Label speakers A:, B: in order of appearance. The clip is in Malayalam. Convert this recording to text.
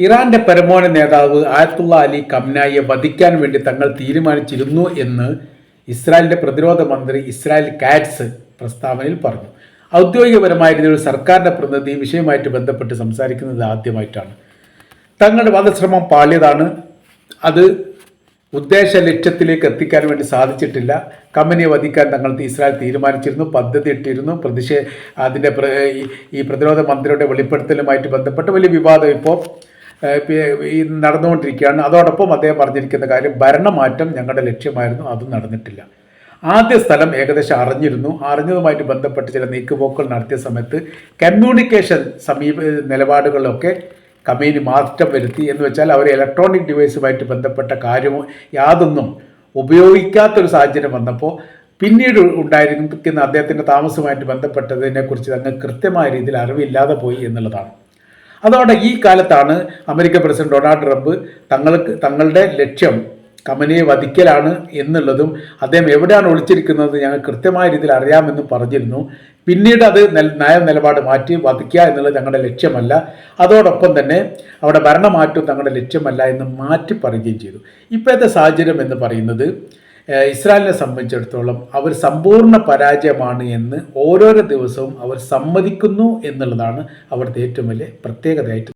A: ഇറാന്റെ പരമോന്നത നേതാവ് ആയത്തുള്ള അലി ഖംനായിയെ വധിക്കാൻ വേണ്ടി തങ്ങൾ തീരുമാനിച്ചിരുന്നു എന്ന് ഇസ്രായേലിന്റെ പ്രതിരോധ മന്ത്രി ഇസ്രായേൽ കാറ്റ്സ് പ്രസ്താവനയിൽ പറഞ്ഞു. ഔദ്യോഗികപരമായ രീതിയിൽ സർക്കാരിന്റെ പ്രതിനിധി വിഷയവുമായിട്ട് ബന്ധപ്പെട്ട് സംസാരിക്കുന്നത് ആദ്യമായിട്ടാണ്. തങ്ങളുടെ വധശ്രമം പാളിയതാണ്, അത് ഉദ്ദേശ ലക്ഷ്യത്തിലേക്ക് എത്തിക്കാൻ വേണ്ടി സാധിച്ചിട്ടില്ല. ഖമനിയെ വധിക്കാൻ തങ്ങൾ ഇസ്രായേൽ തീരുമാനിച്ചിരുന്നു, പദ്ധതി ഇട്ടിരുന്നു. അതിൻ്റെ ഈ പ്രതിരോധ മന്ത്രിയുടെ വെളിപ്പെടുത്തലുമായിട്ട് ബന്ധപ്പെട്ട് വലിയ വിവാദം ഇപ്പോൾ ഈ നടന്നുകൊണ്ടിരിക്കുകയാണ്. അതോടൊപ്പം അദ്ദേഹം പറഞ്ഞിരിക്കുന്ന കാര്യം ഭരണമാറ്റം ഞങ്ങളുടെ ലക്ഷ്യമായിരുന്നു, അതും നടന്നിട്ടില്ല. ആദ്യ സ്ഥലം ഏകദേശം അറിഞ്ഞതുമായിട്ട് ബന്ധപ്പെട്ട് ചില നീക്കുപോക്കുകൾ നടത്തിയ സമയത്ത് കമ്മ്യൂണിക്കേഷൻ നിലപാടുകളിലൊക്കെ ഖമേനി മാറ്റം വരുത്തി. എന്ന് വെച്ചാൽ അവർ ഇലക്ട്രോണിക് ഡിവൈസുമായിട്ട് ബന്ധപ്പെട്ട കാര്യം യാതൊന്നും ഉപയോഗിക്കാത്തൊരു സാഹചര്യം വന്നപ്പോൾ പിന്നീട് ഉണ്ടായിരിക്കുന്ന അദ്ദേഹത്തിൻ്റെ താമസവുമായിട്ട് ബന്ധപ്പെട്ടതിനെക്കുറിച്ച് തന്നെ കൃത്യമായ രീതിയിൽ അറിവില്ലാതെ പോയി എന്നുള്ളതാണ്. അതോടെ ഈ കാലത്താണ് അമേരിക്കൻ പ്രസിഡന്റ് ഡൊണാൾഡ് ട്രംപ് തങ്ങളുടെ ലക്ഷ്യം ഖമനിയെ വധിക്കലാണ് എന്നുള്ളതും അദ്ദേഹം എവിടെയാണ് ഒളിച്ചിരിക്കുന്നത് ഞങ്ങൾ കൃത്യമായ രീതിയിൽ അറിയാമെന്നും പറഞ്ഞിരുന്നു. പിന്നീട് അത് നിലപാട് മാറ്റി വധിക്കുക എന്നുള്ളത് ഞങ്ങളുടെ ലക്ഷ്യമല്ല, അതോടൊപ്പം തന്നെ അവിടെ ഭരണമാറ്റം തങ്ങളുടെ ലക്ഷ്യമല്ല എന്ന് മാറ്റി പറയുകയും ചെയ്തു. ഇപ്പോഴത്തെ സാഹചര്യം എന്ന് പറയുന്നത് ഇസ്രായേലിനെ സംബന്ധിച്ചിടത്തോളം അവർ സമ്പൂർണ്ണ പരാജയമാണ് എന്ന് ഓരോരോ ദിവസവും അവർ സമ്മതിക്കുന്നു എന്നുള്ളതാണ് അവിടുത്തെ ഏറ്റവും വലിയ പ്രത്യേകതയായിട്ട്